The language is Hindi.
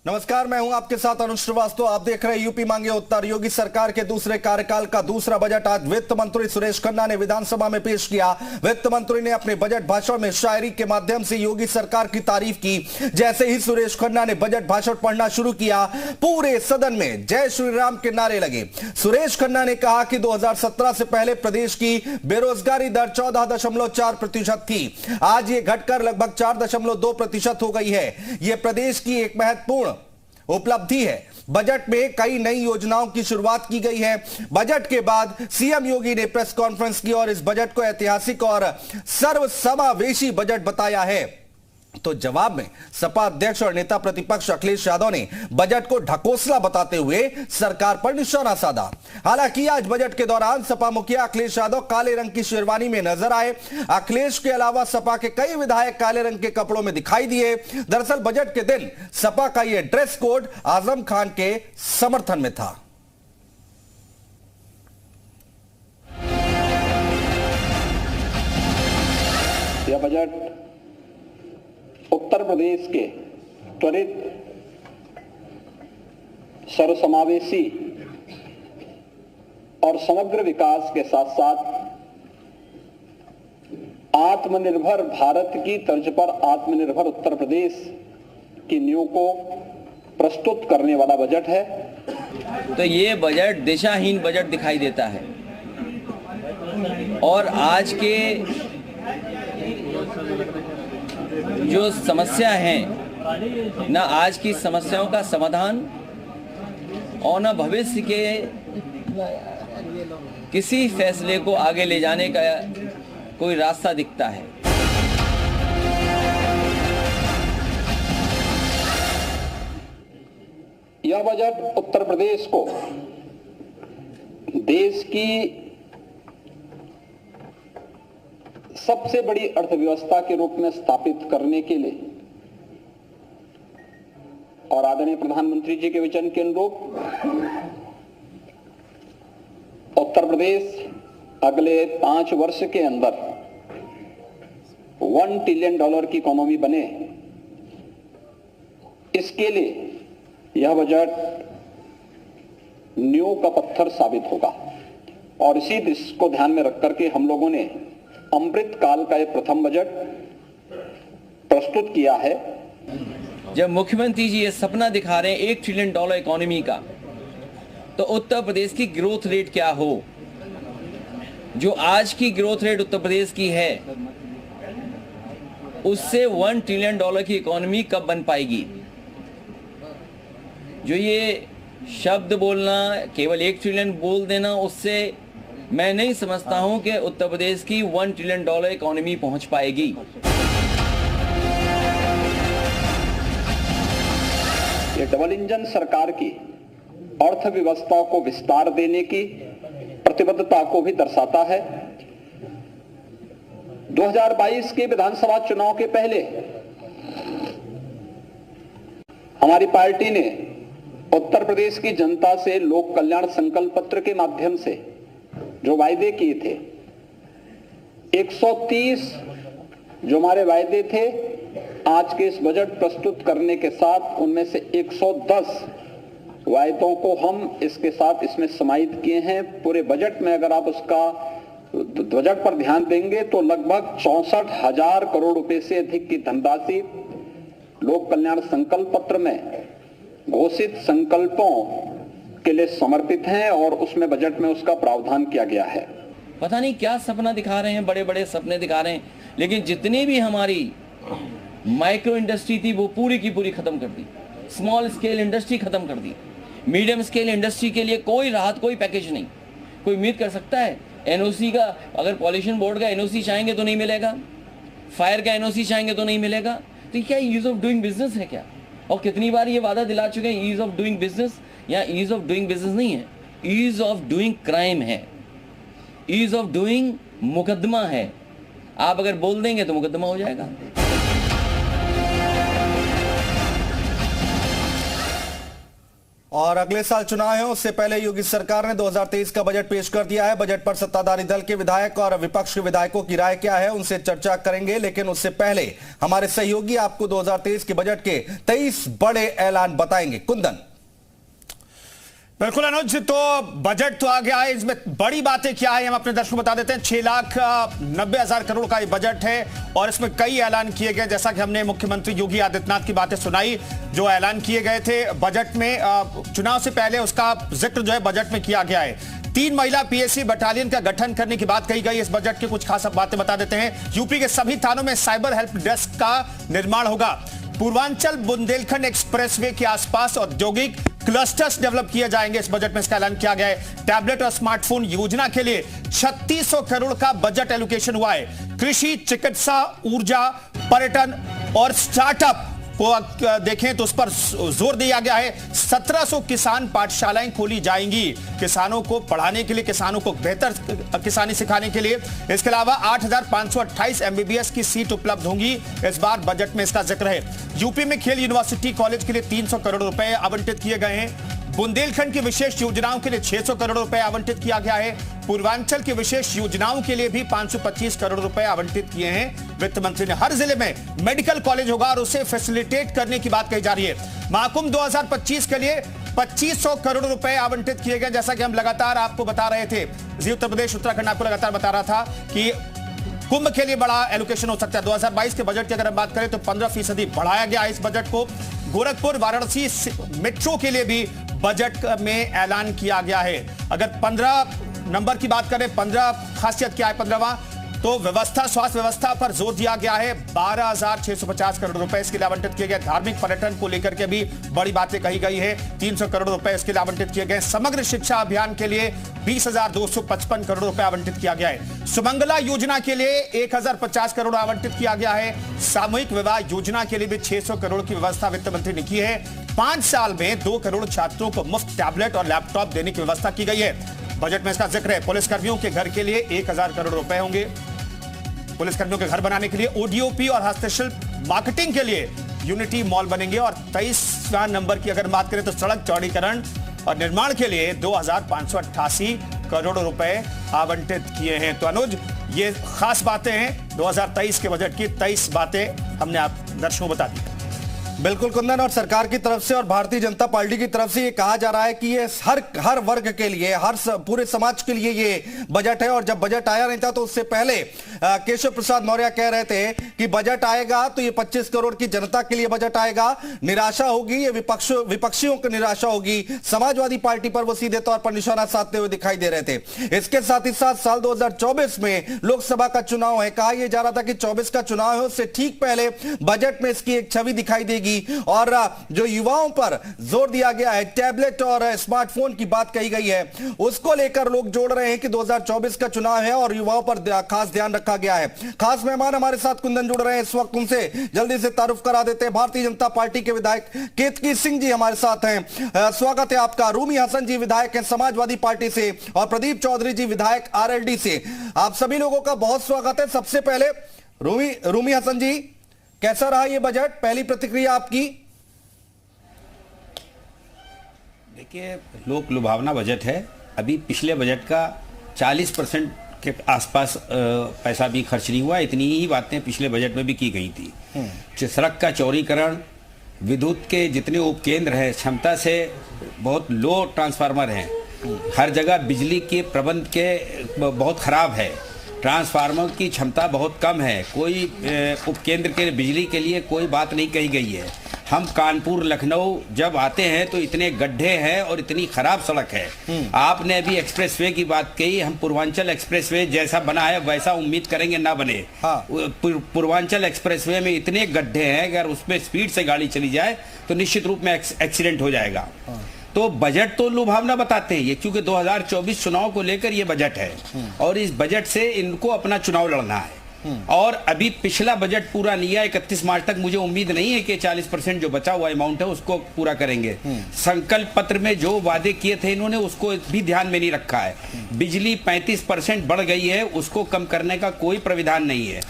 नमस्कार, मैं हूं आपके साथ अनुज श्रीवास्तव। आप देख रहे हैं यूपी मांगे उत्तर। योगी सरकार के दूसरे कार्यकाल का दूसरा बजट आज वित्त मंत्री सुरेश खन्ना ने विधानसभा में पेश किया। वित्त मंत्री ने अपने बजट भाषण में शायरी के माध्यम से योगी सरकार की तारीफ की। जैसे ही सुरेश खन्ना ने बजट भाषण पढ़ना शुरू किया, पूरे सदन में जय श्री राम के नारे लगे। सुरेश खन्ना ने कहा कि 2017 से पहले प्रदेश की बेरोजगारी दर 14.4% थी। आज ये घटकर लगभग 4.2% हो गई है। यह प्रदेश की एक महत्वपूर्ण उपलब्धि है। बजट में कई नई योजनाओं की शुरुआत की गई है। बजट के बाद सीएम योगी ने प्रेस कॉन्फ्रेंस की और इस बजट को ऐतिहासिक और सर्वसमावेशी बजट बताया है। तो जवाब में सपा अध्यक्ष और नेता प्रतिपक्ष अखिलेश यादव ने बजट को ढकोसला बताते हुए सरकार पर निशाना साधा। हालांकि आज बजट के दौरान सपा मुखिया अखिलेश यादव काले रंग की शेरवानी में नजर आए। अखिलेश के अलावा सपा के कई विधायक काले रंग के कपड़ों में दिखाई दिए। दरअसल बजट के दिन सपा का यह ड्रेस कोड आजम खान के समर्थन में था। यह बजट उत्तर प्रदेश के त्वरित, सर्वसमावेशी और समग्र विकास के साथ साथ आत्मनिर्भर भारत की तर्ज पर आत्मनिर्भर उत्तर प्रदेश की नींव को प्रस्तुत करने वाला बजट है। तो ये बजट दिशाहीन बजट दिखाई देता है और आज के जो समस्या हैं, न आज की समस्याओं का समाधान और न भविष्य के किसी फैसले को आगे ले जाने का कोई रास्ता दिखता है। यह बजट उत्तर प्रदेश को देश की सबसे बड़ी अर्थव्यवस्था के रूप में स्थापित करने के लिए और आदरणीय प्रधानमंत्री जी के वचन के अनुरूप उत्तर प्रदेश अगले 5 वर्ष के अंदर $1 ट्रिलियन की इकोनॉमी बने, इसके लिए यह बजट नींव का पत्थर साबित होगा। और इसी दृश्य को ध्यान में रख करके हम लोगों ने अमृत काल का एक प्रथम बजट प्रस्तुत किया है। जब मुख्यमंत्री जी ये सपना दिखा रहे हैं $1 ट्रिलियन इकोनॉमी का, तो उत्तर प्रदेश की ग्रोथ रेट क्या हो? जो आज की ग्रोथ रेट उत्तर प्रदेश की है, उससे $1 ट्रिलियन की इकोनॉमी कब बन पाएगी? जो ये शब्द बोलना, केवल 1 ट्रिलियन बोल देना, उससे मैं नहीं समझता हूं कि उत्तर प्रदेश की $1 ट्रिलियन इकोनॉमी पहुंच पाएगी। ये डबल इंजन सरकार की अर्थव्यवस्था को विस्तार देने की प्रतिबद्धता को भी दर्शाता है। 2022 के विधानसभा चुनाव के पहले हमारी पार्टी ने उत्तर प्रदेश की जनता से लोक कल्याण संकल्प पत्र के माध्यम से जो वायदे किए थे, 130 जो हमारे वायदे थे, आज के इस बजट प्रस्तुत करने के साथ उनमें से 110 वायदों को हम इसके साथ इसमें समाहित किए हैं। पूरे बजट में अगर आप उसका बजट पर ध्यान देंगे तो लगभग 64,000 करोड़ रुपए से अधिक की धनराशि लोक कल्याण संकल्प पत्र में घोषित संकल्पों के लिए समर्पित हैं और उसमें बजट में उसका प्रावधान किया गया है। पता नहीं क्या सपना दिखा रहे हैं, बड़े बड़े सपने दिखा रहे हैं, लेकिन जितनी भी हमारी माइक्रो इंडस्ट्री थी वो पूरी की पूरी खत्म कर दी। स्मॉल स्केल इंडस्ट्री खत्म कर दी। मीडियम स्केल इंडस्ट्री के लिए कोई राहत, कोई पैकेज नहीं। कोई उम्मीद कर सकता है एनओसी का? अगर पॉल्यूशन बोर्ड का एनओसी चाहेंगे तो नहीं मिलेगा, फायर का एनओसी चाहेंगे तो नहीं मिलेगा। तो क्या ईज ऑफ डूइंग बिजनेस है क्या? और कितनी बार ये वादा दिला चुके हैं ईज ऑफ डूइंग बिजनेस। या ईज ऑफ डूइंग बिजनेस नहीं है, ईज ऑफ डूइंग क्राइम है, ईज ऑफ डूइंग मुकदमा है। आप अगर बोल देंगे तो मुकदमा हो जाएगा। और अगले साल चुनाव है, उससे पहले योगी सरकार ने 2023 का बजट पेश कर दिया है। बजट पर सत्ताधारी दल के विधायक और विपक्ष के विधायकों की राय क्या है, उनसे चर्चा करेंगे, लेकिन उससे पहले हमारे सहयोगी आपको 2023 के बजट के 23 बड़े ऐलान बताएंगे। कुंदन। बिल्कुल अनुज, तो बजट तो आ गया है, इसमें बड़ी बातें क्या है हम अपने दर्शकों को बता देते हैं। 6,90,000 करोड़ का ये बजट है और इसमें कई ऐलान किए गए, जैसा कि हमने मुख्यमंत्री योगी आदित्यनाथ की बातें सुनाई। जो ऐलान किए गए थे बजट में चुनाव से पहले, उसका जिक्र जो है बजट में किया गया है। 3 महिला पीएससी बटालियन का गठन करने की बात कही गई। इस बजट की कुछ खास बातें बता देते हैं। यूपी के सभी थानों में साइबर हेल्प डेस्क का निर्माण होगा। पूर्वांचल बुंदेलखंड एक्सप्रेसवे के आसपास औद्योगिक क्लस्टर्स डेवलप किए जाएंगे। इस बजट में इसका ऐलान किया गया है। टैबलेट और स्मार्टफोन योजना के लिए 3600 करोड़ का बजट एलोकेशन हुआ है। कृषि, चिकित्सा, ऊर्जा, पर्यटन और स्टार्टअप को देखें तो उस पर जोर दिया गया है। 1700 किसान पाठशालाएं खोली जाएंगी किसानों को पढ़ाने के लिए, किसानों को बेहतर किसानी सिखाने के लिए। इसके अलावा 8,528 एमबीबीएस की सीट उपलब्ध होंगी। इस बार बजट में इसका जिक्र है। यूपी में खेल यूनिवर्सिटी कॉलेज के लिए 300 करोड़ रुपए आवंटित किए गए हैं। बुंदेलखंड की विशेष योजनाओं के लिए 600 करोड़ रुपए आवंटित किया गया है। पूर्वांचल की विशेष योजनाओं के लिए भी 525 करोड़ रुपए आवंटित किए हैं वित्त मंत्री ने। हर जिले में मेडिकल कॉलेज होगा और उसे फैसिलिटेट करने की बात कही जा रही है। महाकुंभ 2025 के लिए 2500 करोड़ रुपए आवंटित किए गए। जैसा कि हम लगातार आपको बता रहे थे, जी उत्तर प्रदेश, उत्तराखंड आपको लगातार बता रहा था कि कुंभ के लिए बड़ा एलोकेशन हो सकता है। 2022 के बजट की अगर हम बात करें तो 15% बढ़ाया गया इस बजट को। गोरखपुर वाराणसी मेट्रो के लिए भी बजट में ऐलान किया गया है। अगर 15 नंबर की बात करें, 15 खासियत क्या है 15वां, तो व्यवस्था, स्वास्थ्य व्यवस्था पर जोर दिया गया है। 12,650 करोड़ रुपए इसके लिए आवंटित किए गए। धार्मिक पर्यटन को लेकर के भी बड़ी बातें कही गई है। 300 करोड़ रुपए इसके लिए आवंटित किए गए। समग्र शिक्षा अभियान के लिए 20,255 करोड़ रुपए आवंटित किया गया है। सुमंगला योजना के लिए 1,050 करोड़ आवंटित किया गया है। सामूहिक विवाह योजना के लिए भी 600 करोड़ की व्यवस्था वित्त मंत्री ने की है। 5 साल में 2 करोड़ छात्रों को मुफ्त टैबलेट और लैपटॉप देने की व्यवस्था की गई है। बजट में इसका जिक्र है। पुलिसकर्मियों के घर के लिए 1,000 करोड़ रुपए होंगे। पुलिसकर्मियों के घर बनाने के लिए ओडीओपी और हस्तशिल्प मार्केटिंग के लिए यूनिटी मॉल बनेंगे। और 23वां नंबर की अगर बात करें तो सड़क चौड़ीकरण और निर्माण के लिए 2,588 करोड़ रुपए आवंटित किए हैं। तो अनुज, ये खास बातें हैं 2023 के बजट की। 23 बातें हमने आप दर्शकों को बता दी। बिल्कुल कुंदन, और सरकार की तरफ से और भारतीय जनता पार्टी की तरफ से ये कहा जा रहा है कि ये हर वर्ग के लिए, पूरे समाज के लिए ये बजट है। और जब बजट आया नहीं था तो उससे पहले केशव प्रसाद मौर्य कह रहे थे कि बजट आएगा तो ये 25 करोड़ की जनता के लिए बजट आएगा। निराशा होगी, ये विपक्षियों की निराशा होगी। समाजवादी पार्टी पर वो सीधे तौर पर निशाना साधते हुए दिखाई दे रहे थे। इसके साथ ही साथ साल 2024 में लोकसभा का चुनाव है। कहा यह जा रहा था कि 24 का चुनाव है, उससे ठीक पहले बजट में इसकी एक छवि दिखाई देगी। और जो युवाओं पर जोर दिया गया है, टैबलेट और स्मार्टफोन की बात कही गई है, उसको लेकर लोग जोड़ रहे हैं कि 2024 का चुनाव है और युवाओं पर खास ध्यान रखा गया है। खास मेहमान हमारे साथ कुंदन जुड़ रहे हैं इस वक्त, उनसे जल्दी से तारुफ करा देते हैं। भारतीय जनता पार्टी के विधायक केतकी सिंह जी हमारे साथ हैं, स्वागत है आपका। रूमी हसन जी विधायक हैं समाजवादी पार्टी से, और प्रदीप चौधरी जी विधायक आरएलडी से। आप सभी लोगों का बहुत स्वागत है। सबसे पहले रूमी हसन जी, कैसा रहा ये बजट, पहली प्रतिक्रिया आपकी? देखिए, लोक लुभावना बजट है। अभी पिछले बजट का 40% के आसपास पैसा भी खर्च नहीं हुआ। इतनी ही बातें पिछले बजट में भी की गई थी। सड़क का चौड़ीकरण, विद्युत के जितने उपकेंद्र हैं, क्षमता से बहुत लो ट्रांसफार्मर हैं। हर जगह बिजली के प्रबंध के बहुत खराब है। ट्रांसफार्मर की क्षमता बहुत कम है। कोई उपकेंद्र के बिजली के लिए कोई बात नहीं कही गई है। हम कानपुर, लखनऊ जब आते हैं तो इतने गड्ढे हैं और इतनी खराब सड़क है। आपने अभी एक्सप्रेसवे की बात कही, हम पूर्वांचल एक्सप्रेसवे जैसा बना है वैसा उम्मीद करेंगे ना बने। हाँ। पूर्वांचल एक्सप्रेसवे में इतने गड्ढे हैं, अगर उसमें स्पीड से गाड़ी चली जाए तो निश्चित रूप में एक्सीडेंट हो जाएगा। हाँ। तो बजट तो लुभावना बताते हैं ये, क्योंकि 2024 चुनाव को लेकर ये बजट है और इस बजट से इनको अपना चुनाव लड़ना है। और अभी पिछला बजट पूरा नहीं है। 31 मार्च तक मुझे उम्मीद नहीं है कि 40% जो बचा हुआ अमाउंट है उसको पूरा करेंगे। संकल्प पत्र में जो वादे किए थे इन्होंने उसको भी ध्यान में नहीं रखा है। बिजली 35% बढ़ गई है, उसको कम करने का कोई प्राविधान नहीं है।